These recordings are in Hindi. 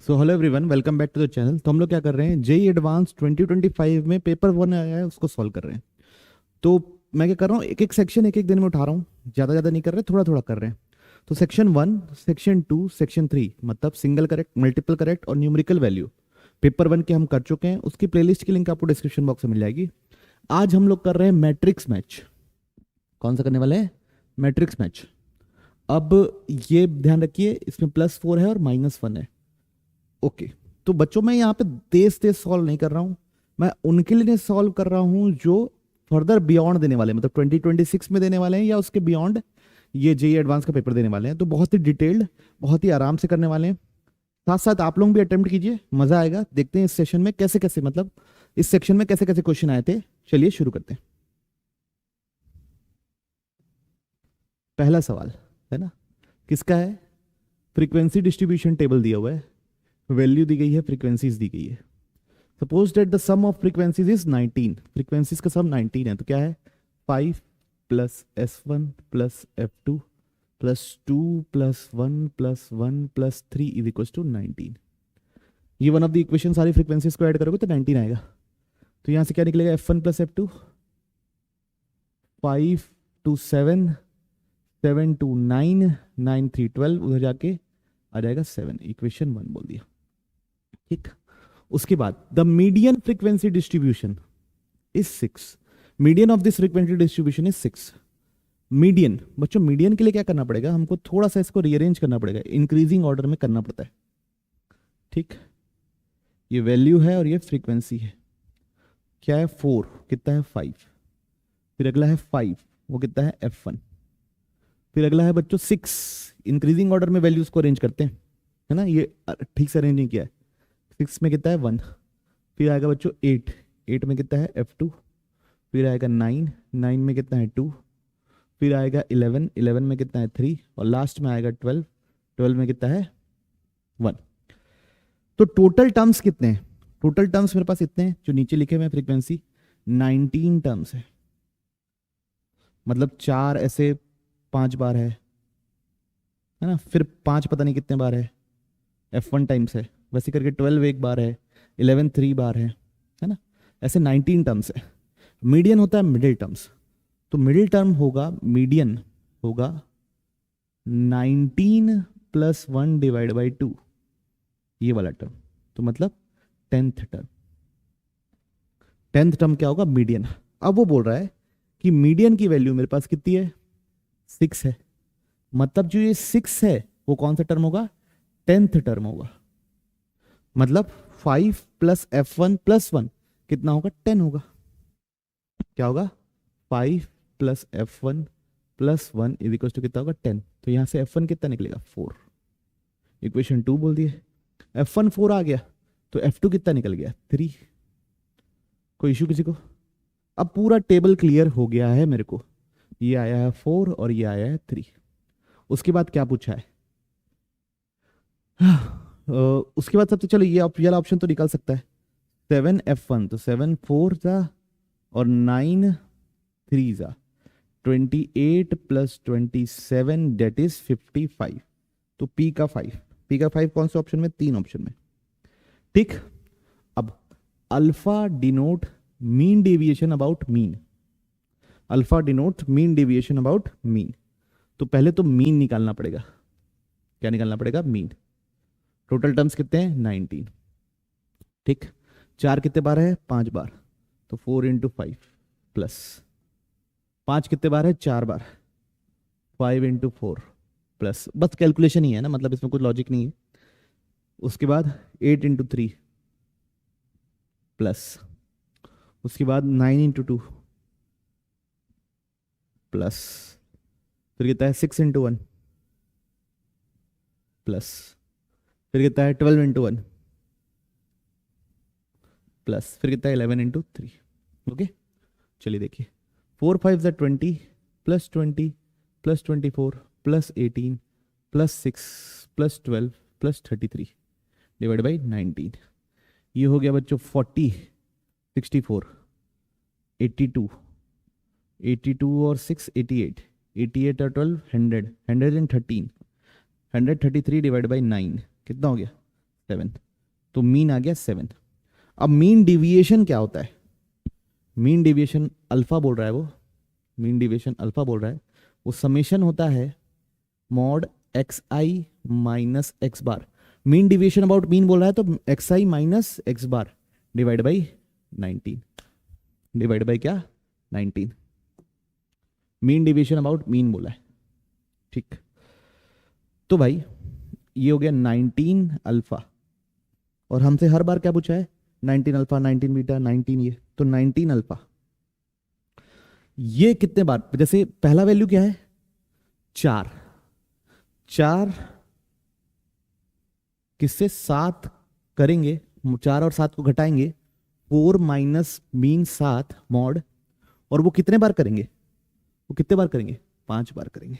So hello everyone, welcome back to the channel. तो हम लोग क्या कर रहे हैं, जेई एडवांस 2025 में पेपर वन आया है, उसको सॉल्व कर रहे हैं। तो मैं क्या कर रहा हूँ, एक एक सेक्शन एक एक दिन में उठा रहा हूँ। ज़्यादा ज़्यादा नहीं कर रहे, थोड़ा थोड़ा कर रहे हैं। तो section one, section two, section three, मतलब सिंगल करेक्ट, मल्टीपल करेक्ट और न्यूमेरिकल वैल्यू, पेपर वन के हम कर चुके हैं। उसकी प्लेलिस्ट की लिंक आपको डिस्क्रिप्शन बॉक्स में मिल जाएगी। आज हम लोग कर रहे हैं मैट्रिक्स मैच। कौन सा करने वाले हैं? Matrix match. अब ये ध्यान रखिए, इसमें +4 है और -1 है। ओके। तो बच्चों, मैं यहाँ पे तेज तेज सॉल्व नहीं कर रहा हूँ। मैं उनके लिए सॉल्व कर रहा हूँ जो फर्दर बियॉन्ड देने वाले हैं, मतलब 2026 में देने वाले हैं या उसके बियॉन्ड ये जेई एडवांस का पेपर देने वाले हैं। तो बहुत ही डिटेल्ड, बहुत ही आराम से करने वाले हैं। साथ साथ आप लोग भी अटेम्प्ट कीजिए, मजा आएगा। देखते हैं इस सेशन में कैसे कैसे, मतलब इस सेक्शन में कैसे कैसे क्वेश्चन आए थे। चलिए शुरू करते हैं। पहला सवाल है ना, किसका है? फ्रीक्वेंसी डिस्ट्रीब्यूशन टेबल दिया हुआ है, वैल्यू दी गई है, फ्रीक्वेंसीज दी गई है। Suppose that the sum of frequencies is 19। Frequencies का सम 19 है, तो क्या है? 5 plus S1 plus F2 plus 2 plus 1 plus 1 plus 3 is equal to 19। ये वन ऑफ द इक्वेशन, सारी फ्रीक्वेंसीज को ऐड करोगे तो 19 आएगा। तो यहां से क्या निकलेगा? F1 plus F2, 5 to 7, 7 to 9, 9 3 12, उधर जाके आ जाएगा 7। इक्वेशन 1 बोल दिया। ठीक। उसके बाद the median frequency distribution is 6। Median of this frequency distribution is 6। Median, बच्चों मीडियन के लिए क्या करना पड़ेगा? हमको थोड़ा सा इसको रीअरेंज करना पड़ेगा, इंक्रीजिंग ऑर्डर में करना पड़ता है। ठीक। ये वैल्यू है और ये फ्रीक्वेंसी है। क्या है? 4, कितना है? 5। फिर अगला है 5, वो कितना है? F1। फिर अगला है बच्चों 6। इंक्रीजिंग ऑर्डर में वैल्यूज को अरेंज करते हैं, है ना? ये ठीक से अरेंज नहीं किया है। 6 में कितना है? 1। फिर आएगा बच्चों 8, 8 में कितना है? F2। फिर आएगा 9, 9 में कितना है? 2। फिर आएगा 11, 11 में कितना है? 3। और लास्ट में आएगा 12, 12 में कितना है? 1। तो टोटल टर्म्स कितने हैं? टोटल टर्म्स मेरे पास इतने हैं जो नीचे लिखे हुए हैं। फ्रीक्वेंसी 19 टर्म्स है, मतलब 4 ऐसे 5 बार है ना? फिर 5 पता नहीं कितने बार है, F1 टाइम्स है। वैसे करके 12 एक बार है, 11 3 बार है ना? ऐसे 19 टर्म्स है। मीडियन होता है मिडिल टर्म्स। तो मिडिल टर्म होगा, मीडियन होगा 19 प्लस 1 डिवाइड बाई 2, ये वाला टर्म। तो मतलब 10th टर्म। 10th टर्म क्या होगा? मीडियन। अब वो बोल रहा है कि मीडियन की वैल्यू मेरे पास कितनी है? 6 है। मतलब जो ये 6 है वो कौन सा टर्म होगा? 10th टर्म होगा। मतलब 5 प्लस F1 प्लस 1 कितना होगा? 10 होगा। क्या होगा? 5 plus F1 plus 1 is equal to कितना होगा? 10। तो यहां से F1 कितना निकलेगा? 4। इक्वेशन 2 बोल दिए। F1 4 आ गया, तो F2 कितना निकल गया? 3। कोई इशू किसी को? अब पूरा टेबल क्लियर हो गया है मेरे को। ये आया है 4 और ये आया है 3। उसके बाद क्या पूछा है? उसके बाद सबसे, चलो ये वाला ऑप्शन तो निकल सकता है। 7 F1, तो 7 4 जा और 9 3 जा, 28 प्लस 27 डेट इज 55। तो पी का 5, पी का 5 कौन से ऑप्शन में? 3 ऑप्शन में। ठीक। अब alpha denote mean deviation about mean. Alpha denote mean deviation about mean. तो पहले तो मीन निकालना पड़ेगा। क्या निकालना पड़ेगा? मीन। टोटल टर्म्स कितने हैं? 19। ठीक। 4 कितने बार है? 5 बार। तो 4 इंटू 5 प्लस 5 कितने बार है? 4 बार। 5 इंटू 4 प्लस, बस कैलकुलेशन ही है ना, मतलब इसमें कुछ लॉजिक नहीं है। उसके बाद 8 इंटू 3 प्लस, उसके बाद 9 इंटू 2 प्लस, फिर कितना है? 6 इंटू 1 प्लस, फिर कितना है? 12 इंटू 1 प्लस, फिर कितना है? 11 इंटू 3। ओके। चलिए देखिए, 4 5 ज़ा 20 plus 20 plus 24 plus 18 plus 6 plus 12 plus 33 divide by 19। ये हो गया बच्चों 40, 64, 82, 82 और 6 88, 88 और 12 100, 113, 133 डिवाइड बाई 9 कितना हो गया? 7, तो मीन आ गया 7। अब मीन डिविएशन क्या होता है? मीन डिविएशन अल्फा बोल रहा है वो, मीन डिविएशन अल्फा बोल रहा है, वो समेशन होता है mod x I minus x bar. Mean deviation about mean बोल रहा है तो x I minus x bar divide by 19, divide by क्या 19। मीन डिविएशन अबाउट मीन बोला है, ठीक। तो भाई ये हो गया 19 अल्फा, और हमसे हर बार क्या पूछा है? 19 अल्फा, 19 बीटा, 19 ये, तो 19 अल्फा। ये कितने बार, जैसे पहला वैल्यू क्या है 4, 4 किससे 7 करेंगे, 4 और 7 को घटाएंगे, 4 माइनस मीन 7 मॉड, और वो कितने बार करेंगे? वो कितने बार करेंगे? 5 बार करेंगे,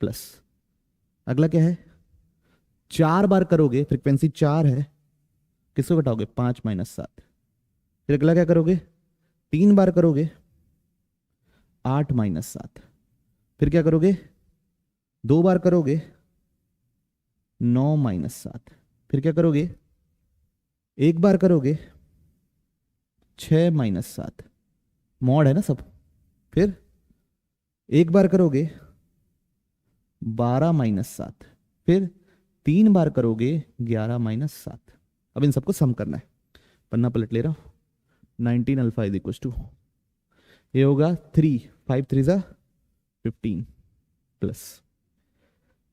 प्लस अगला क्या है 4 बार करोगे, फ्रीक्वेंसी 4 है, किसको घटाओगे? 5 माइनस 7। फिर अगला क्या करोगे? 3 बार करोगे, 8 माइनस 7। फिर क्या करोगे? 2 बार करोगे, 9 माइनस 7। फिर क्या करोगे? 1 बार करोगे, 6 माइनस 7, मॉड है ना सब। फिर 1 बार करोगे 12 माइनस 7। फिर 3 बार करोगे 11 माइनस 7। अब इन सबको सम करना है, पन्ना पलट ले रहा हूं। 19 अल्फा इज इक्वल टू, ये होगा 3, 5 3 जा 15, प्लस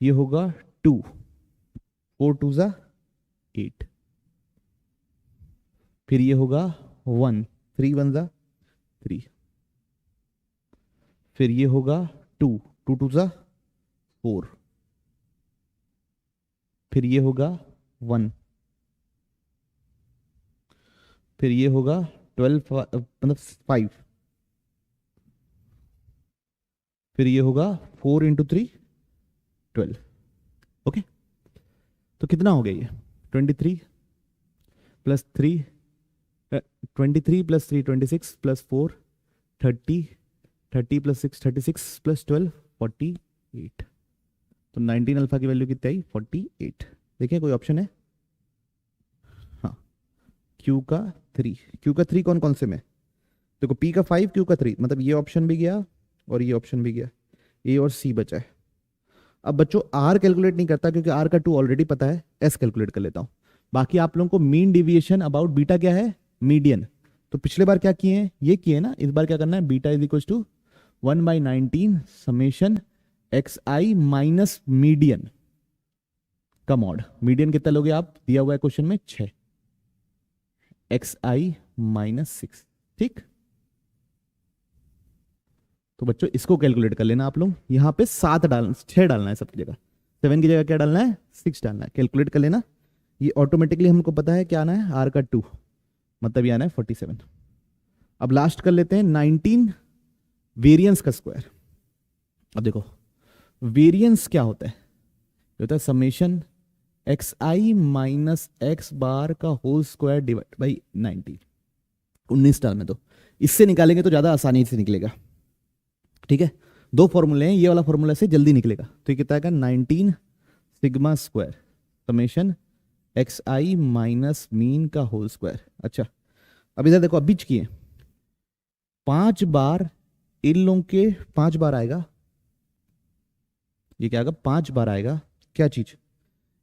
ये होगा 2, 4 2 जा 8। फिर ये होगा 1, 3 1 जा 3। फिर ये होगा 2, 2 2 जा 4। फिर ये होगा 1। फिर ये होगा 12 मतलब 5। फिर ये होगा 4 इंटू 3 12। ओके, तो कितना हो गया ये 23 plus 3, 23 plus 3 26 plus 4 30, 30 plus 6 36 plus 12 48। तो 19 अल्फा की वैल्यू कितनी आई? 48। देखिए कोई ऑप्शन है? हाँ, Q का 3, Q का 3 कौन कौन से में? देखो P का 5, Q का 3, मतलब ये ऑप्शन भी गया और ये ऑप्शन भी गया, A और C बचा है। अब बच्चों R कैलकुलेट नहीं करता क्योंकि R का 2 ऑलरेडी पता है, S कैलकुलेट कर लेता हूं। बाकी आप लोगों को मीन डिविएशन अबाउट बीटा क्या है? मीडियन। तो पिछले बार क्या किए हैं? ये किए ना, इस बार क्या करना है? Beta is equal to 1/19 summation X I minus median का मॉड। मीडियन कितना लोगे आप? दिया हुआ है क्वेश्चन में 6, एक्स आई माइनस 6, ठीक। तो बच्चों इसको कैलकुलेट कर लेना आप लोग। यहां पे 7 डालना, 6 डालना है सबकी जगह, 7 की जगह क्या डालना है? 6 डालना है। कैलकुलेट कर लेना, ये ऑटोमेटिकली हमको पता है क्या आना है? आर का 2, मतलब ये आना है 47। अब लास्ट कर लेते हैं 19 वेरिएंस का स्क्वायर। अब देखो वेरिएंस क्या होता है? ये होता है summation X I minus x बार का होल स्क्वायर डिवाइड बाई 19। 19 डाल में, तो इससे निकालेंगे तो ज्यादा आसानी से निकलेगा, ठीक है। 2 फॉर्मूले हैं, ये वाला फॉर्मूला से जल्दी निकलेगा। तो ये कितना आएगा? 19 sigma square summation X I minus mean का होल स्क्वायर। अच्छा, अब इधर देखो, अब बीच किए 5 बार, इन लोगों के 5 बार आएगा, ये क्या आएगा? 5 बार आएगा क्या चीज?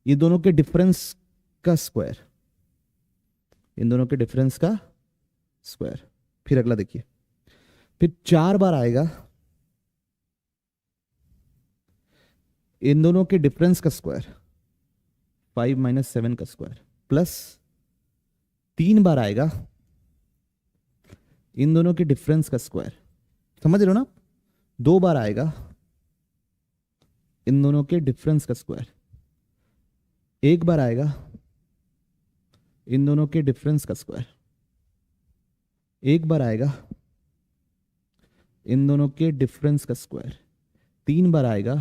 ये दोनों के डिफरेंस का स्क्वायर, इन दोनों के डिफरेंस का स्क्वायर। फिर अगला देखिए, फिर 4 बार आएगा इन दोनों के डिफरेंस का स्क्वायर, 5 माइनस 7 का स्क्वायर, प्लस 3 बार आएगा इन दोनों के डिफरेंस का स्क्वायर। समझ रहे हो ना? 2 बार आएगा इन दोनों के डिफरेंस का स्क्वायर, 1 बार आएगा इन दोनों के डिफरेंस का स्क्वायर, 1 बार आएगा इन दोनों के डिफरेंस का स्क्वायर, 3 बार आएगा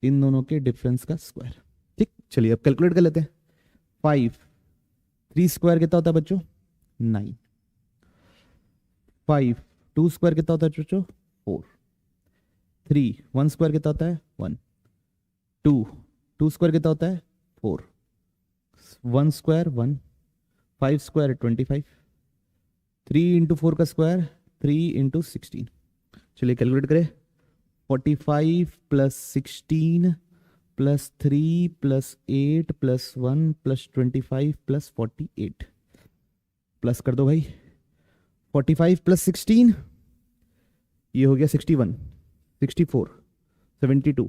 इन दोनों के डिफरेंस का स्क्वायर, ठीक। चलिए अब कैलकुलेट कर लेते हैं। 5 3 स्क्वायर कितना होता है बच्चों? 9। 5 2 स्क्वायर कितना होता है बच्चों? 4। 3 1 स्क्वायर कितना होता है? 1। 2 2 स्क्वायर कितना होता है? 4, 1 स्क्वायर 1, 5 स्क्वायर 25, 3 इंटू 4 का स्क्वायर 3 इंटू 16। चलिए कैलकुलेट करें। 45 plus 16 plus 3 plus 8 plus 1 plus 25 plus 48, plus कर दो भाई। 45 प्लस 16 ये हो गया 61, 64, 72,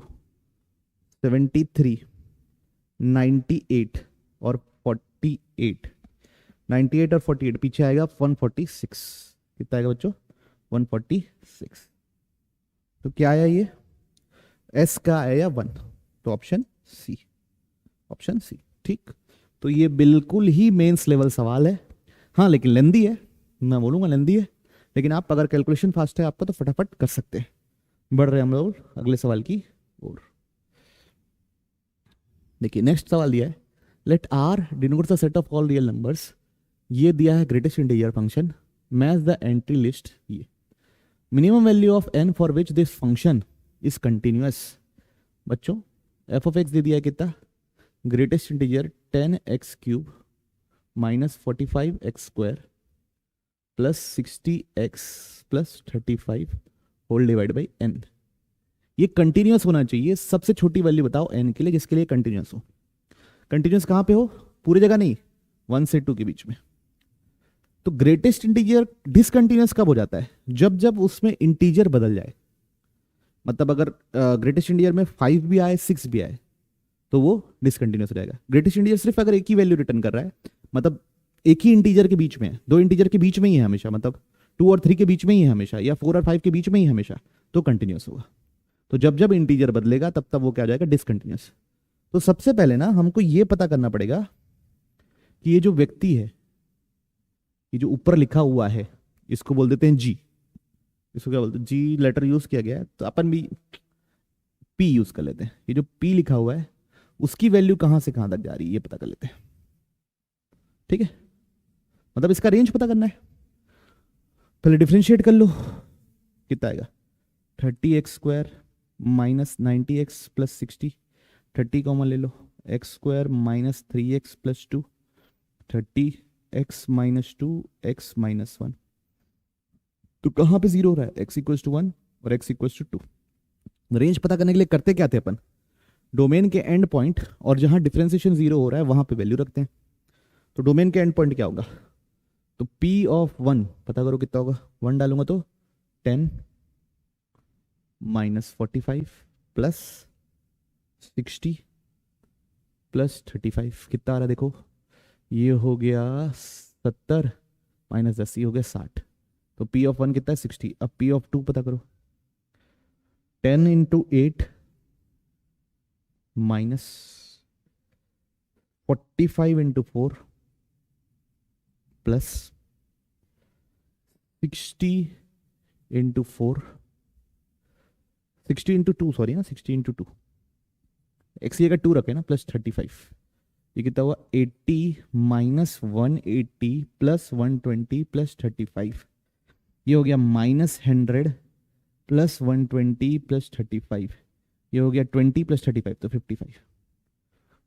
73, 98 और 48, 98 और 48 पीछे आएगा 146। कितना आएगा बच्चों? 146। तो क्या आया ये? एस का आया 1, तो ऑप्शन सी, ऑप्शन सी। ठीक, तो ये बिल्कुल ही मेंस लेवल सवाल है। हाँ लेकिन लेंदी है, मैं बोलूंगा लेंदी है, लेकिन आप अगर कैलकुलेशन फास्ट है आपका तो फटाफट कर सकते हैं। बढ़ रहे हम लोग अगले सवाल की ओर। देखिए नेक्स्ट सवाल दिया है, let R denotes the set of all real numbers. ये दिया है greatest integer function, match the entry list. ये minimum value of N for which this function is continuous. बच्चों एफ ऑफ एक्स दे दिया है कितना? Greatest integer 10x³ minus 45x² plus 60x plus 35 whole divide by n। ये कंटिन्यूअस होना चाहिए। सबसे छोटी वैल्यू बताओ n के लिए जिसके लिए कंटिन्यूअस हो। कंटिन्यूअस कहां पे हो? पूरी जगह नहीं, 1 से 2 के बीच में। तो ग्रेटेस्ट इंटीजर डिसकंटिन्यूअस कब हो जाता है? जब जब उसमें इंटीजर बदल जाए। मतलब अगर ग्रेटेस्ट इंटीजर में 5 भी आए 6 भी आए तो वो डिसकंटिन्यूअस हो जाएगा। ग्रेटेस्ट इंटीजर सिर्फ अगर एक ही वैल्यू रिटर्न कर रहा है, मतलब एक ही इंटीजर के बीच में है, 2 इंटीजर के बीच में ही है हमेशा, मतलब 2 और 3 के बीच में ही है हमेशा, या 4 और 5 के बीच में ही हमेशा, तो कंटिन्यूअस होगा। तो जब जब इंटीजर बदलेगा तब तब वो क्या हो जाएगा? डिसकंटिन्यूअस। तो सबसे पहले ना हमको ये पता करना पड़ेगा कि ये जो व्यक्ति है, ये जो ऊपर लिखा हुआ है, इसको बोल देते हैं जी। इसको क्या बोलते हैं? जी लेटर यूज किया गया है तो अपन भी पी यूज कर लेते हैं। ये जो पी लिखा हुआ है उसकी वैल्यू कहां से कहां तक जा रही है ये पता कर लेते हैं। ठीक है, मतलब इसका रेंज पता करना है। पहले डिफरेंशिएट कर लो, कितना आएगा? 30x² minus 90x plus 60, 30 common ले लो, x² minus 3x plus 2, 30x minus 2 x minus 1। तो कहां पे जीरो हो रहा है? x इक्वल्स टू 1 और x इक्वल्स टू 2। रेंज पता करने के लिए करते क्या थे अपन? डोमेन के एंड पॉइंट और जहां डिफरेंशिएशन जीरो हो रहा है वहां पे वैल्यू रखते हैं। तो डोमेन के एंड पॉइंट क्या होगा? तो p ऑफ 1 पता करो कितना होगा। 1 डालूंगा तो 10 माइनस 45 प्लस 60 प्लस 35 कितना आ रहा है देखो? ये हो गया 70 माइनस 10, ये हो गया 60। तो p ऑफ 1 कितना है? 60। अब p ऑफ 2 पता करो। 10 into 8 minus 45 into 4 plus 60 into 4, 60 into 2 sorry ना, 60 इंटू 2, एक्स का 2 रखे ना, प्लस 35। ये कितना हुआ? 80 माइनस 180 प्लस 120 प्लस 35। ये हो गया माइनस 100 प्लस 120 प्लस 35। ये हो गया 20 प्लस 35 तो 55।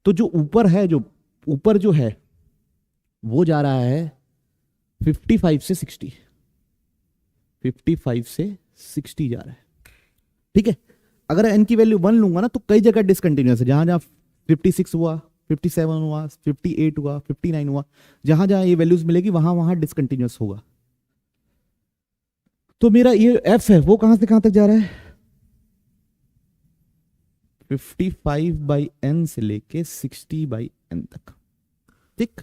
तो जो ऊपर है, जो ऊपर जो है वो जा रहा है 55 से 60, 55 से 60 जा रहा है। ठीक है, अगर n की वैल्यू 1 लूंगा ना तो कई जगह डिसकंटिन्यूअस है। जहां जहां 56 हुआ, 57 हुआ, 58 हुआ, 59 हुआ, जहां जहां ये वैल्यूज मिलेगी वहां वहां डिसकंटिन्यूअस होगा। तो मेरा ये f है वो कहां से कहां तक जा रहा है? 55 बाई n से लेके 60 बाई n तक। ठीक,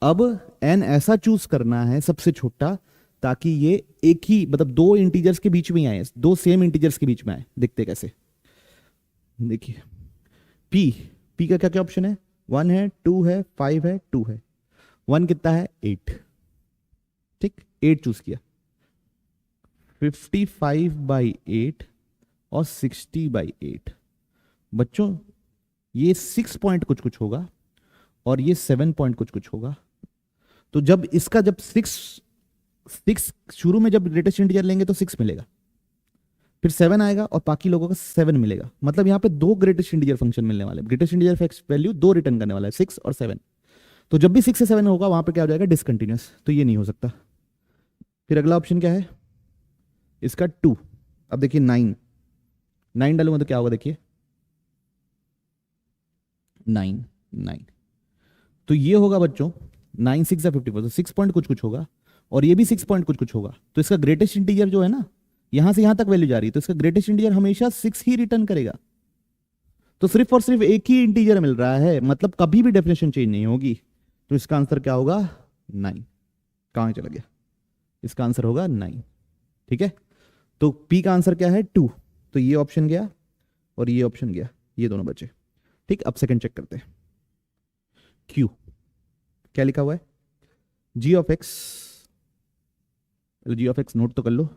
अब n ऐसा चूज करना है सबसे छोटा ताकि ये एक ही, मतलब 2 इंटीजर्स के बीच में ही आए, 2 सेम इंटीजर्स के बीच में आए। देखते कैसे? देखिए p का क्या क्या ऑप्शन है? 1 है, 2 है, 5 है, 2 है। 1 कितना है? 8। ठीक, 8 चूज किया। 55 बाई 8 और 60 बाई 8। बच्चों ये 6 पॉइंट कुछ कुछ होगा और ये 7 पॉइंट कुछ कुछ होगा। तो जब इसका जब 6 शुरू में जब ग्रेटेस्ट इंटीजर लेंगे तो 6 मिलेगा। फिर 7 आएगा और बाकी लोगों का 7 मिलेगा। मतलब यहाँ पे दो ग्रेटेस्ट इंटीजर फंक्शन मिलने वाले, ग्रेटेस्ट इंटीजर वैल्यू दो रिटर्न करने वाला है, 6 और 7। तो जब भी 6 से 7 होगा वहां पे क्या हो जाएगा, डिसकंटिन्यूअस, तो ये नहीं हो सकता। फिर अगला ऑप्शन क्या है इसका 2। अब देखिए 9 डालूंगा तो क्या होगा, देखिए 9 तो ये होगा बच्चों 9 6 54, तो 6 पॉइंट कुछ कुछ होगा और ये भी 6 पॉइंट कुछ कुछ होगा। तो इसका ग्रेटेस्ट इंटीजर जो है ना, यहां से यहां तक वैल्यू जा रही है, तो इसका ग्रेटेस्ट इंटीजर हमेशा 6 ही रिटर्न करेगा। तो सिर्फ और सिर्फ एक ही इंटीजर मिल रहा है, मतलब कभी भी डेफिनेशन चेंज नहीं होगी। तो इसका आंसर क्या होगा 9। कहां चला गया, इसका आंसर होगा 9। ठीक है, तो पी का आंसर क्या है 2। तो ये ऑप्शन गया और ये ऑप्शन गया, ये दोनों बचे। ठीक, अब सेकंड चेक करते हैं। क्यू क्या लिखा हुआ है, जी ऑफ एक्स नोट तो कर लो,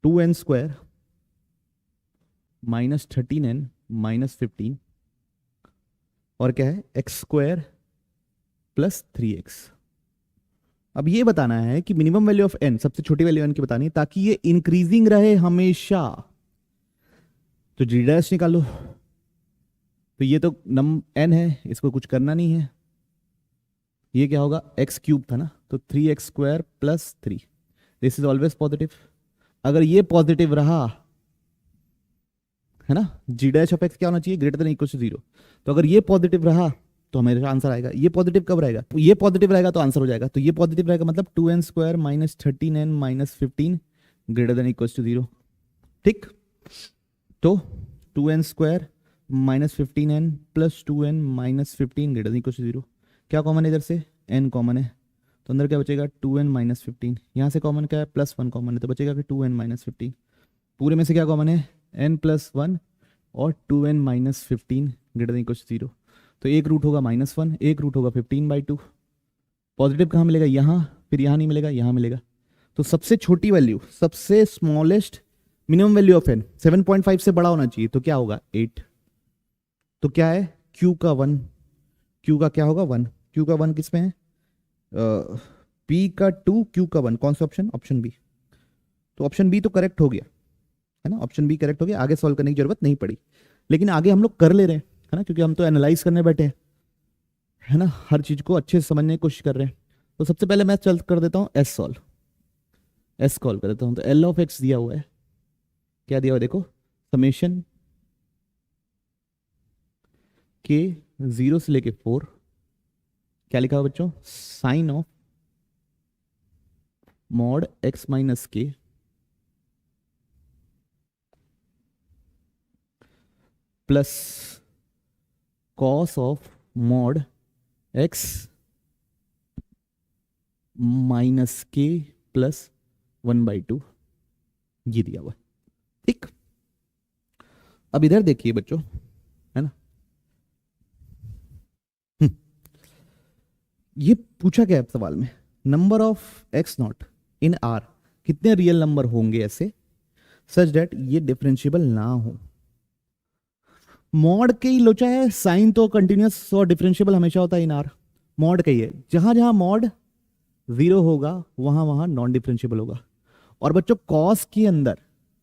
2n square minus 13n minus 15 और क्या है एक्स स्क्वायर प्लस 3x। अब ये बताना है कि मिनिमम वैल्यू ऑफ n, सबसे छोटी वैल्यू n की बतानी है ताकि ये इंक्रीजिंग रहे हमेशा। तो जी डैश निकालो, तो ये तो n है, इसको कुछ करना नहीं है। ये क्या होगा x क्यूब था ना, तो 3x square plus 3, this is always positive. अगर ये पॉजिटिव रहा है ना, जी डैश ऑफ एक्स क्या होना चाहिए, ग्रेटर देन इक्वल टू 0। तो अगर ये पॉजिटिव रहा तो हमेशा आंसर आएगा। ये पॉजिटिव कब रहेगा, ये पॉजिटिव रहेगा तो आंसर हो जाएगा। तो ये पॉजिटिव रहेगा मतलब 2n square minus 13n minus 15 greater than equal to 0। ठीक, तो 2n square minus 15n plus 2n minus 15 greater than equal to 0। क्या कॉमन है इधर से, n कॉमन है, तो अंदर क्या बचेगा 2n माइनस 15। यहाँ से कॉमन क्या है, प्लस 1 कॉमन है, तो बचेगा कि 2n माइनस 15। पूरे में से क्या कॉमन है, n प्लस 1 और 2n minus 15 greater than equal to 0। तो एक रूट होगा -1, एक रूट होगा 15/2। पॉजिटिव कहाँ मिलेगा, यहाँ, फिर यहाँ नहीं मिलेगा, यहाँ मिलेगा। तो सबसे छोटी वैल्यू, सबसे smallest minimum value of n 7.5 से बड़ा होना चाहिए, तो क्या होगा 8। तो क्या है q का 1, q का क्या होगा 1, q का 1 किस में है, p का 2 q का 1, कौन सा ऑप्शन, ऑप्शन बी। तो ऑप्शन बी तो करेक्ट हो गया है ना, ऑप्शन बी करेक्ट हो गया, आगे सॉल्व करने की जरूरत नहीं पड़ी। लेकिन आगे हम लोग कर ले रहे हैं है ना, क्योंकि हम तो एनालाइज करने बैठे हैं है ना, हर चीज को अच्छे से समझने की कोशिश कर रहे हैं। तो सबसे पहले मैं चल कर देता हूँ एस कॉल कर देता हूँ। तो एल ऑफ एक्स दिया हुआ है, क्या दिया हुआ है देखो, समेशन के 0 से लेके 4, क्या लिखा हुआ बच्चों, sine of mod X minus K plus cos of mod X minus K plus 1/2, ये दिया हुआ। ठीक, अब इधर देखिए बच्चों है ना, ये पूछा क्या है सवाल में, number of x not in are, कितने रियल नंबर होंगे ऐसे सच डेट ये डिफरेंशिएबल ना हो। मॉड के ही लोचा है, साइन तो कंटिन्यूअस और डिफरेंशिएबल हमेशा होता है इन आर। मॉड का ही है, जहां जहां मॉड 0 होगा वहां वहां नॉन डिफरेंशिएबल होगा। और बच्चों कॉस के अंदर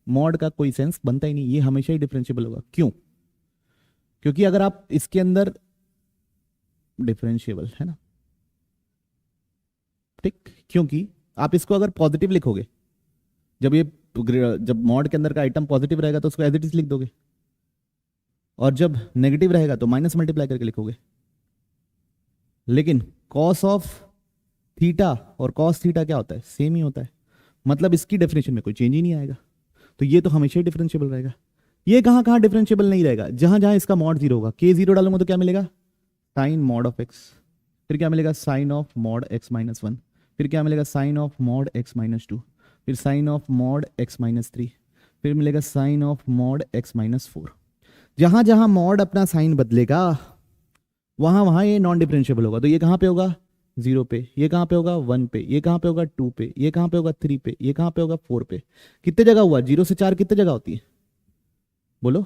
मॉड का कोई सेंस बनता ही नहीं, ये हमेशा ही डिफरेंशिएबल होगा। क्यों, क्योंकि अगर आप इसके अंदर डिफरेंशिएबल है ना, ठीक, क्योंकि आप इसको अगर पॉजिटिव लिखोगे, जब मॉड के अंदर का आइटम पॉजिटिव रहेगा तो उसको एज इट इज लिख दोगे, और जब नेगेटिव रहेगा तो माइनस मल्टीप्लाई करके लिखोगे। लेकिन कॉस ऑफ थीटा और कॉस थीटा क्या होता है, सेम ही होता है, मतलब इसकी डेफिनेशन में कोई चेंज ही नहीं आएगा। तो ये तो हमेशा ही डिफरेंशिएबल रहेगा। ये कहां कहां डिफरेंशिएबल नहीं रहेगा, जहां जहां इसका मॉड 0 होगा। के 0 डालूंगा तो क्या मिलेगा, साइन मॉड ऑफ एक्स, फिर क्या मिलेगा sign of mod X minus 1, फिर क्या मिलेगा sign of mod X minus 2, फिर sign of mod X minus 3, फिर मिलेगा sign of mod X minus 4। जहां जहां मॉड अपना साइन बदलेगा वहां वहां ये नॉन डिफरेंशिएबल होगा। तो ये कहां पे होगा 0 पे, ये कहां पे होगा 1 पे, ये कहां पे होगा 2 पे, ये कहां पे होगा 3 पे, ये कहां पे होगा 4 पे। कितने जगह हुआ, 0 से 4 कितने जगह होती है, बोलो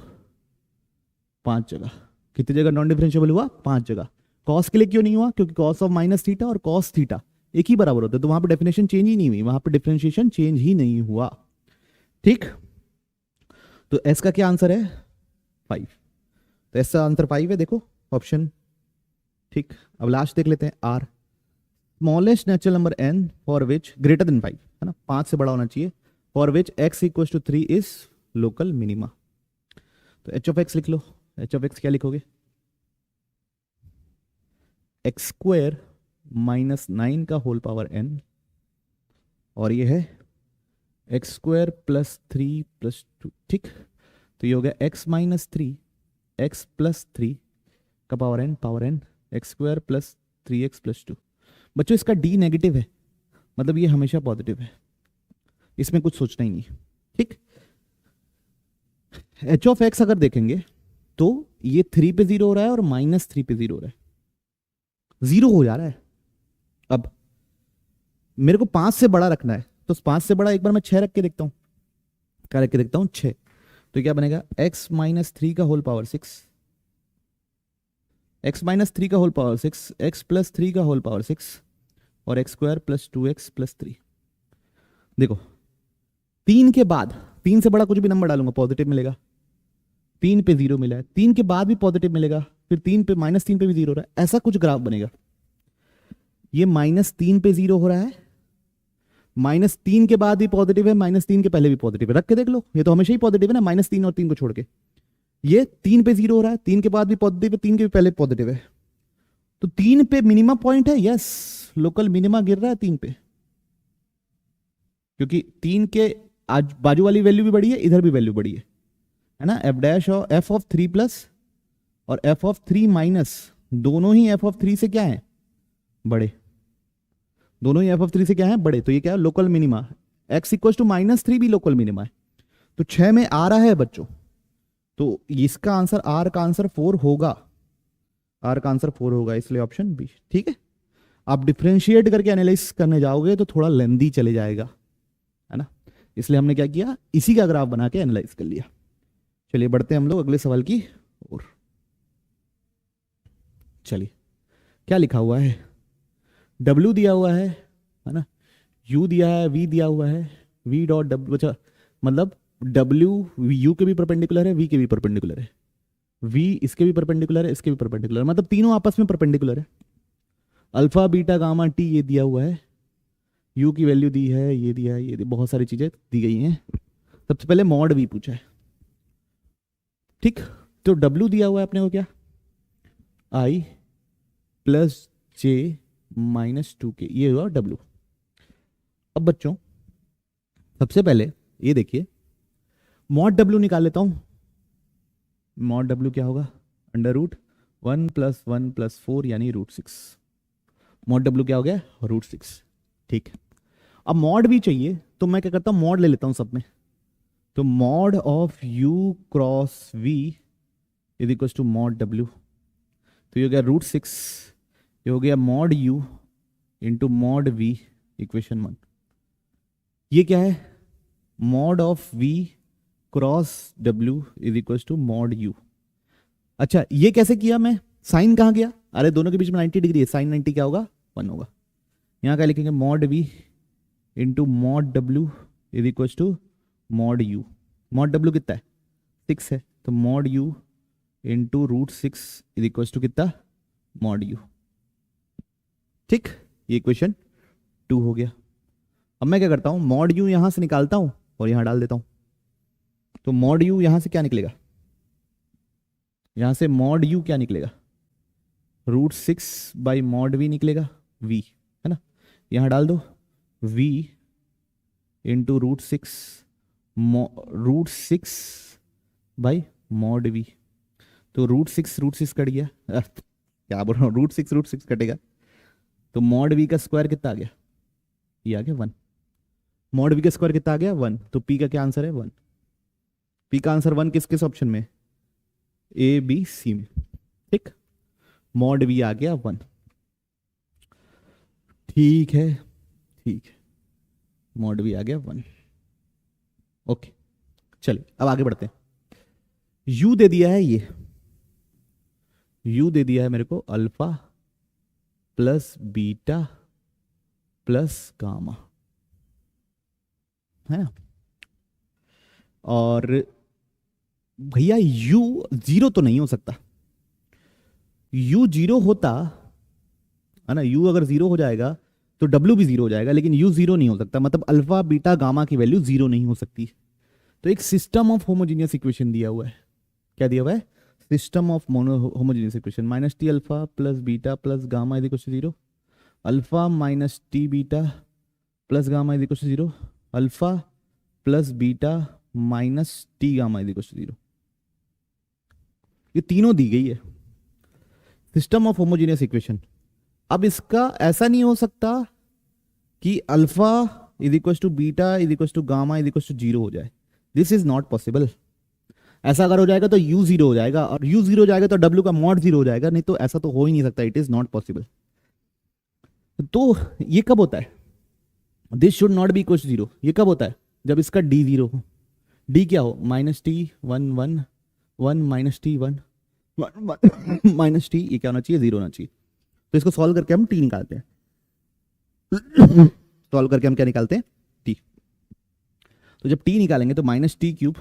5 जगह। कितनी जगह नॉन डिफरेंशिएबल हुआ, 5 जगह। कॉस के लिए क्यों नहीं हुआ, क्योंकि कॉस ऑफ माइनस थीटा और कॉस थीटा एक ही बराबर होते हैं, तो वहां पे डेफिनेशन चेंज ही नहीं हुई, वहां पे डिफरेंशिएशन चेंज ही नहीं हुआ। ठीक, तो एस का क्या आंसर है 5, तो एस का आंसर 5 है, देखो ऑप्शन। ठीक, अब लास्ट देख लेते हैं आर, smallest natural number N for which greater than 5, है ना, 5 से बड़ा होना चाहिए, for which X equal to 3 is local minima. तो एच ऑफ एक्स लिख लो, एच ऑफ एक्स क्या लिखोगे, एक्स स्क्वायर माइनस 9 का होल पावर एन, और ये है एक्स स्क्वायर प्लस 3 प्लस 2, ठीक, तो ये हो गया एक्स माइनस 3 एक्स प्लस 3 का power N X square plus 3x plus 2। बच्चों इसका डी नेगेटिव है, मतलब ये हमेशा पॉजिटिव है, इसमें कुछ सोचना ही नहीं, ठीक। एच ऑफ एक्स अगर देखेंगे तो ये 3 पे 0 हो रहा है और माइनस 3 पे 0 हो रहा है, 0 हो जा रहा है। अब मेरे को 5 से बड़ा रखना है, तो 5 से बड़ा एक बार मैं 6 रख के देखता हूं, क्या रख के देखता हूं 6, तो क्या बनेगा x माइनस 3 का होल पावर 6, x माइनस 3 का होल पावर 6, x प्लस 3 का होल पावर 6 और x square plus 2x plus 3। देखो 3 के बाद 3 से बड़ा कुछ भी नंबर डालूंगा पॉजिटिव मिलेगा, 3 पे 0 मिला है, 3 के बाद भी पॉजिटिव मिलेगा, फिर 3 पे माइनस 3 पे भी 0 हो रहा है, ऐसा कुछ ग्राफ बनेगा। ये माइनस 3 पे 0 हो रहा है, माइनस 3 के बाद भी पॉजिटिव है, माइनस 3 के पहले भी पॉजिटिव है, रख के देख लो, ये तो हमेशा ही पॉजिटिव है ना, माइनस 3 और 3 को छोड़ के। ये 3 पे 0 हो रहा है, 3 के बाद भी पॉजिटिव है, 3 के भी पहले पॉजिटिव है, तो 3 पे मिनिमम पॉइंट है, यस लोकल मिनिमा गिर रहा है 3 पे, क्योंकि 3 के आज बाजू वाली वैल्यू भी बड़ी है, इधर भी वैल्यू बड़ी है ना, एफ डैश और एफ ऑफ 3 प्लस और एफ ऑफ 3 माइनस, दोनों ही एफ ऑफ 3 से क्या है बड़े, दोनों ही एफ ऑफ 3 से क्या है बड़े, तो ये क्या है local minima, X equal to minus 3 भी लोकल मिनिमा है, तो 6 में आ रहा है बच्चों, तो इसका आंसर आर का आंसर 4 होगा, आर का आंसर 4 होगा, इसलिए ऑप्शन बी, ठीक है। आप डिफ्रेंशिएट करके एनालाइज करने जाओगे तो थोड़ा लेंदी चले जाएगा, है ना, इसलिए हमने क्या किया, इसी का ग्राफ बना के एनालाइज कर लिया। चलिए बढ़ते हैं हम लोग अगले सवाल की ओर। चलिए क्या लिखा हुआ है, W दिया हुआ है ना, U दिया है, V दिया हुआ है, V डॉट W, अच्छा मतलब W U के भी परपेंडिकुलर है, V के भी परपेंडिकुलर है, V इसके भी परपेंडिकुलर है, इसके भी परपेंडिकुलर है, मतलब तीनों आपस में परपेंडिकुलर है, अल्फा बीटा गामा टी ये दिया हुआ है, U की वैल्यू दी है, ये दिया है, ये बहुत सारी चीजें दी गई हैं। सबसे पहले मॉड V पूछा है, ठीक, तो W दिया हुआ है अपने को क्या, I plus J minus 2K, ये हुआ W। अब बच्चों सबसे पहले ये देखिए, मॉड W निकाल लेता हूं, मॉड W क्या होगा, अंडर रूट 1 प्लस 1 प्लस 4 यानी रूट 6, मॉड W क्या हो गया रूट 6, ठीक। अब मॉड भी चाहिए तो मैं क्या करता हूं, मॉड ले लेता हूं सब में, तो mod of U cross V is equal to mod W, तो ये हो गया रूट 6, ये हो गया mod U into mod V, equation 1। ये क्या है, mod of V cross W is equal to mod U। अच्छा ये कैसे किया मैं, साइन कहां गया, अरे दोनों के बीच में 90 डिग्री है, साइन 90 क्या होगा 1 होगा, यहां क्या लिखेंगे mod V into mod W is equal to mod U, mod W कितना है 6 है, तो mod U into root 6 is equal to कितना मॉड U, ठीक, ये इक्वेशन 2 हो गया। अब मैं क्या करता हूं, मॉड U यहां से निकालता हूं और यहां डाल देता हूं, तो मॉड U यहां से क्या निकलेगा, यहां से मॉड U क्या निकलेगा, रूट 6 बाई मॉड V निकलेगा, V है ना, यहां डाल दो V into root 6 by mod V, तो रूट 6 कट गया, क्या बोल रहा हूँ, रूट 6 कटेगा, तो मॉड V का स्क्वायर कितना आ गया, ये आ गया 1, मॉड V का स्क्वायर कितना आ गया 1, तो P का क्या आंसर है 1, P का आंसर 1 किस किस ऑप्शन में, A B C में, ठीक, मॉड V आ गया 1, ठीक है, ठीक है, मॉड V आ गया 1, ओके। चलिए अब आगे बढ़ते हैं, U दे दिया है, ये U दे दिया है मेरे को alpha plus beta plus gamma, है ना, और भैया u जीरो तो नहीं हो सकता, u जीरो होता है ना, u अगर जीरो हो जाएगा तो w भी जीरो हो जाएगा, लेकिन u जीरो नहीं हो सकता, मतलब अल्फा बीटा गामा की वैल्यू जीरो नहीं हो सकती। तो एक सिस्टम ऑफ होमोजीनियस इक्वेशन दिया हुआ है, क्या दिया हुआ है, system of homogeneous equation, minus T alpha plus beta plus gamma is equal to zero, alpha minus T beta plus gamma is equal to zero, alpha plus beta minus T gamma is equal to zero. ये तीनों दी गई है, सिस्टम ऑफ होमोजीनियस इक्वेशन। अब इसका ऐसा नहीं हो सकता कि alpha is equal to beta is equal to gamma is equal to zero हो जाए, दिस इज नॉट पॉसिबल। ऐसा अगर हो जाएगा तो u जीरो हो जाएगा, और u जीरो हो जाएगा तो w का मॉड जीरो हो जाएगा, नहीं तो ऐसा तो हो ही नहीं सकता, इट इज नॉट पॉसिबल। तो ये कब होता है, this should not be equal to zero, ये कब होता है, जब इसका d जीरो हो, d क्या हो, minus T one one one minus T one minus T, ये क्या होना चाहिए, जीरो होना चाहिए। तो इसको सॉल्व करके हम t निकालते हैं, सॉल्व करके हम क्या निकालते हैं, t। तो जब t निकालेंगे तो minus T cube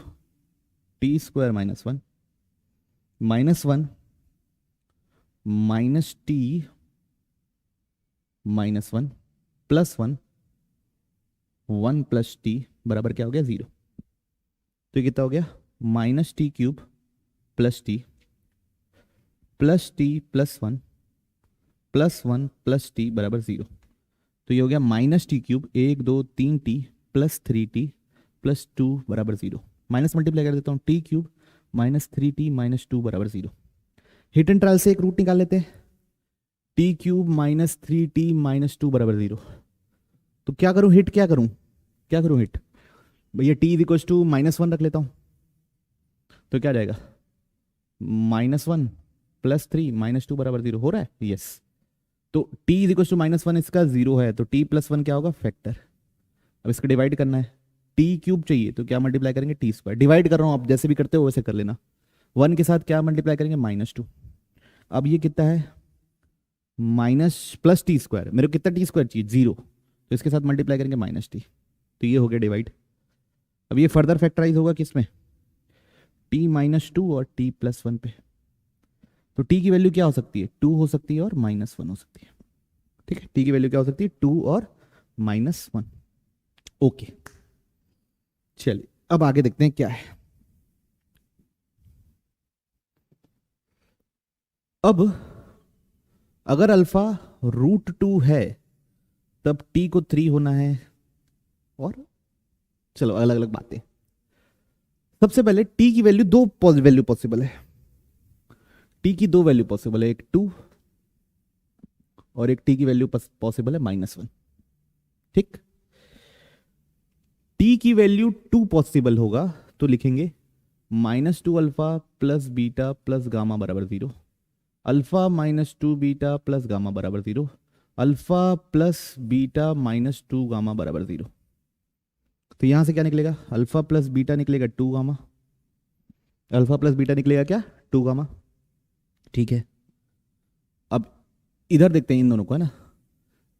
T square minus one minus T minus one plus one one plus T बराबर क्या हो गया, जीरो। तो ये कितना हो गया, minus T cube plus T plus one plus T बराबर जीरो। तो ये हो गया माइनस टी क्यूब एक दो तीन T plus three T plus two बराबर जीरो। माइनस मल्टीप्लाई कर देता हूँ, T cube minus three T minus two बराबर जीरो। हिट एंड ट्रायल से एक रूट निकाल लेते हैं, T cube minus three T minus two बराबर जीरो। तो क्या करूं हिट, क्या करूं हिट, भैया T is equal to minus one रख लेता हूं, तो क्या जाएगा, minus one plus three minus two बराबर जीरो हो रहा है, यस। तो T is equal to minus one इसका जीरो है, तो टी प्लस वन क्या होगा, फैक्टर। अब इसको डिवाइड करना है, टी क्यूब चाहिए तो क्या मल्टीप्लाई करेंगे, टी स्क्वायर। डिवाइड कर रहा हूं, आप जैसे भी करते हो वैसे कर लेना। वन के साथ क्या मल्टीप्लाई करेंगे, माइनस टू। अब ये कितना है, माइनस प्लस टी स्क्वायर, मेरे को कितना टी स्क्वायर चाहिए, जीरो, तो इसके साथ मल्टीप्लाई करेंगे माइनस टी, तो ये हो गया डिवाइड। अब ये फर्दर फैक्टराइज होगा किसमें, टी माइनस टू और टी प्लस वन पे। तो टी की वैल्यू क्या हो सकती है, टू हो सकती है और माइनस वन हो सकती है, ठीक है। टी की वैल्यू क्या हो सकती है, टू और माइनस वन, ओके। चलिए अब आगे देखते हैं क्या है। अब अगर अल्फा रूट टू है तब टी को थ्री होना है, और चलो अलग अलग बातें। सबसे पहले टी की वैल्यू दो वैल्यू पॉसिबल है, टी की दो वैल्यू पॉसिबल है, एक टू और एक टी की वैल्यू पॉसिबल है माइनस वन, ठीक। टी की वैल्यू टू पॉसिबल होगा तो लिखेंगे minus two alpha plus beta plus gamma बराबर zero, alpha minus two beta plus gamma बराबर zero, alpha plus beta minus two gamma बराबर जीरो। तो यहां से क्या निकलेगा, अल्फा प्लस बीटा निकलेगा two gamma, alpha plus beta निकलेगा क्या, टू गामा, ठीक है। अब इधर देखते हैं इन दोनों को, है ना,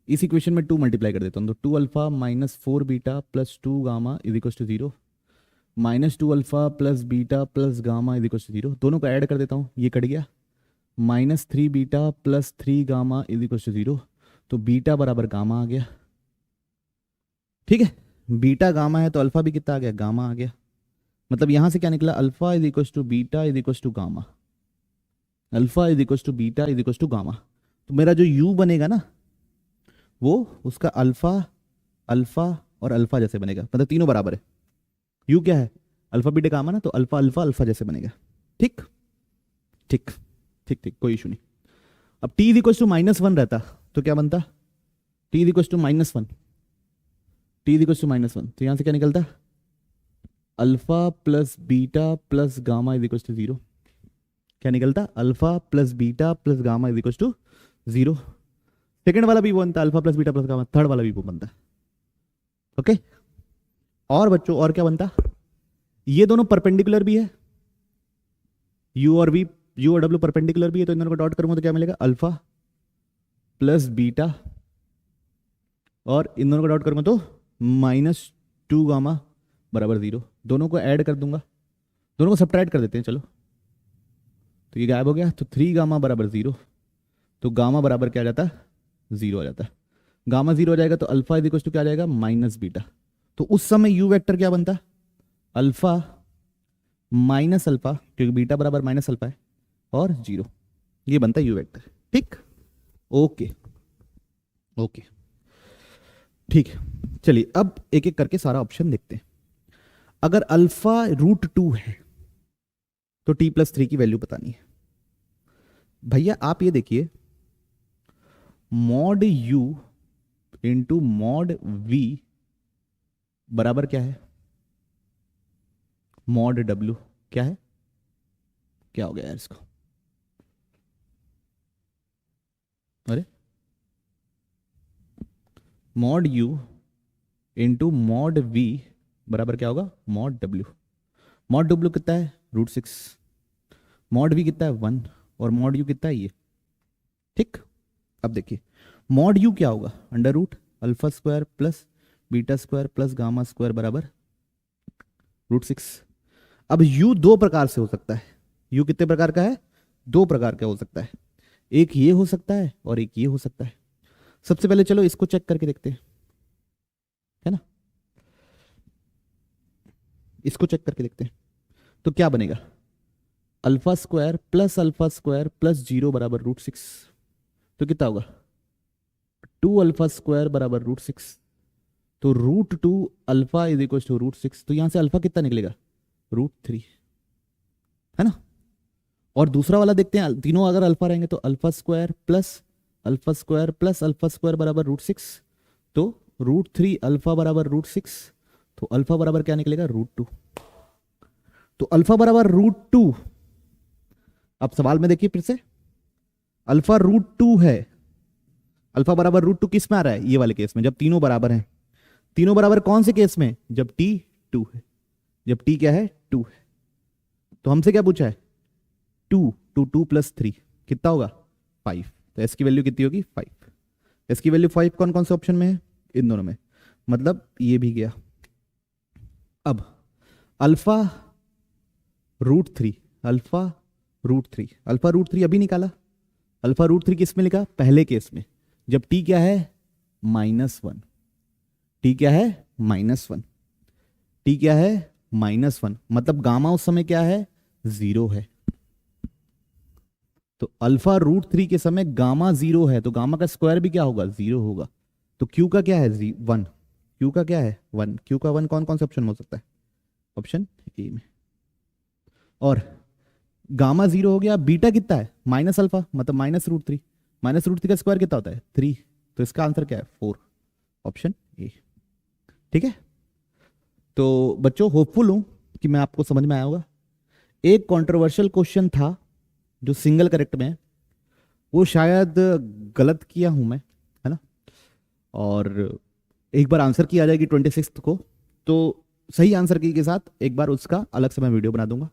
इस इक्वेशन में टू मल्टीप्लाई कर देता हूं, तो two alpha minus four beta plus two gamma is equal to zero, minus two alpha plus beta plus gamma is equal to zero. दोनों को ऐड कर देता हूं, ये कट गया, minus three beta plus three gamma is equal to zero, तो बीटा बराबर गामा आ गया, ठीक है। बीटा गामा है तो अल्फा भी कितना आ गया, गामा आ गया। मतलब यहां से क्या निकला, alpha is equal to beta is equal to gamma, alpha is equal to beta is equal to gamma. तो मेरा जो u बनेगा ना वो उसका अल्फा अल्फा और अल्फा जैसे बनेगा, मतलब तीनों बराबर है। u क्या है, अल्फा बीटा गामा ना, तो अल्फा अल्फा अल्फा जैसे बनेगा, ठीक ठीक ठीक ठीक, कोई इशू नहीं। अब t is equal to minus one रहता तो क्या बनता, t is equal to minus one, t is equal to minus one, तो यहां से क्या निकलता, alpha plus beta plus gamma is equal to zero. क्या निकलता, alpha plus beta plus gamma is equal to zero. Second वाला भी वो बनता, alpha plus beta plus gamma, third वाला भी वो बनता, ओके। और बच्चों और क्या बनता, ये दोनों परपेंडिकुलर भी है, u और v, u और w परपेंडिकुलर भी है, तो इन दोनों को डॉट करूंगा तो क्या मिलेगा, अल्फा प्लस बीटा, और इन दोनों को डॉट करूंगा तो माइनस टू गामा बराबर जीरो। दोनों को ऐड कर दूंगा दोनों को सब्ट्रैक्ट कर देते हैं, चलो। तो ये गायब हो गया, तो 3 गामा बराबर 0, तो गामा बराबर क्या आ जाता है, 0 आ जाता है। गामा 0 हो जाएगा तो अल्फा इज इक्वल टू क्या आ जाएगा, माइनस बीटा। तो उस समय यू वेक्टर क्या बनता है, अल्फा माइनस अल्फा, क्योंकि बीटा बराबर माइनस अल्फा है, और 0, ये बनता है यू वेक्टर। ठीक, ओके ओके, ठीक है। चलिए अब एक एक करके सारा ऑप्शन देखते हैं। अगर अल्फा √2 है तो t+3 की वैल्यू बतानी है। भैया आप ये देखिए, mod u into mod v बराबर क्या है, मॉड w। क्या है, क्या हो गया यार इसको, अरे mod u into mod v बराबर क्या होगा, मॉड w। मॉड w कितना है, √6, मॉड v कितना है 1, और मॉड u कितना है ये। ठीक, अब देखिए मॉड u क्या होगा, under root alpha square plus beta square plus gamma square बराबर √6। अब u दो प्रकार से हो सकता है, u कितने प्रकार का है, दो प्रकार का हो सकता है, एक ये हो सकता है और एक ये हो सकता है। सबसे पहले चलो इसको चेक करके देखते हैं, है ना, इसको चेक करके देखते हैं। तो क्या बनेगा, अल्फा स्क्वायर प्लस 0 बराबर √6, तो कितना होगा 2 अल्फा स्क्वायर बराबर √6, तो √2 अल्फा इज इक्वल टू √6, तो यहां से अल्फा कितना निकलेगा, √3, है ना। और दूसरा वाला देखते हैं, तीनों अगर अल्फा रहेंगे तो alpha square plus alpha square बराबर √6, तो √3 अल्फा बराबर √6, तो अल्फा बराबर क्या निकलेगा, √2। तो अल्फा बराबर √2, अब सवाल में देखिए फिर से, अल्फा √2 है, अल्फा बराबर √2 किस में आ रहा है, ये वाले केस में, जब तीनों बराबर हैं। तीनों बराबर कौन से केस में, जब t 2 है, जब t क्या है 2 है। तो हमसे क्या पूछा है, 2 प्लस 3 कितना होगा 5, तो s की वैल्यू कितनी होगी 5। s की वैल्यू 5 कौन कौन से ऑप्शन में है, इन दोनों में, मतलब ये भी गया। अब अल्फा √3, अल्फा रूट थ्री अभी निकाला, अल्फा √3 किस में लिखा, पहले केस में, जब t क्या है -1, t क्या है -1, t क्या है -1, मतलब गामा उस समय क्या है 0 है। तो अल्फा √3 के समय गामा 0 है, तो गामा का स्क्वायर भी क्या होगा 0 होगा। तो q का क्या है 1, q का क्या है 1, q का 1 कौन कौन से ऑप्शन में हो सकता है, ऑप्शन ए में। और गामा 0 हो गया, बीटा कितना है माइनस अल्फा, मतलब -√3, -√3 का स्क्वायर कितना होता है 3, तो इसका आंसर क्या है 4, ऑप्शन ए। ठीक है, तो बच्चों होपफुल हूं कि मैं आपको समझ में आया होगा। एक कंट्रोवर्शियल क्वेश्चन था जो सिंगल करेक्ट में है, वो शायद गलत किया हूं मैं, है ना, और एक बार आंसर की आ जाएगी 26 को, तो सही आंसर की के साथ एक बार उसका अलग से मैं वीडियो बना दूंगा।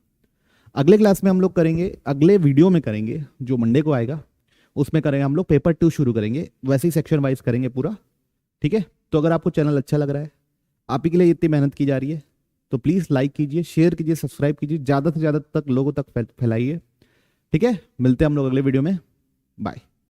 अगले क्लास में हम लोग करेंगे, अगले वीडियो में करेंगे जो मंडे को आएगा, उसमें करेंगे हम लोग पेपर 2 शुरू करेंगे, वैसे ही सेक्शन वाइज करेंगे पूरा। ठीक है, तो अगर आपको चैनल अच्छा लग रहा है, आप ही के लिए इतनी मेहनत की जा रही है, तो प्लीज़ लाइक कीजिए, शेयर कीजिए, सब्सक्राइब कीजिए, ज़्यादा से ज़्यादा तक लोगों तक फैलाइए। ठीक है, मिलते हैं हम लोग अगले वीडियो में, बाय।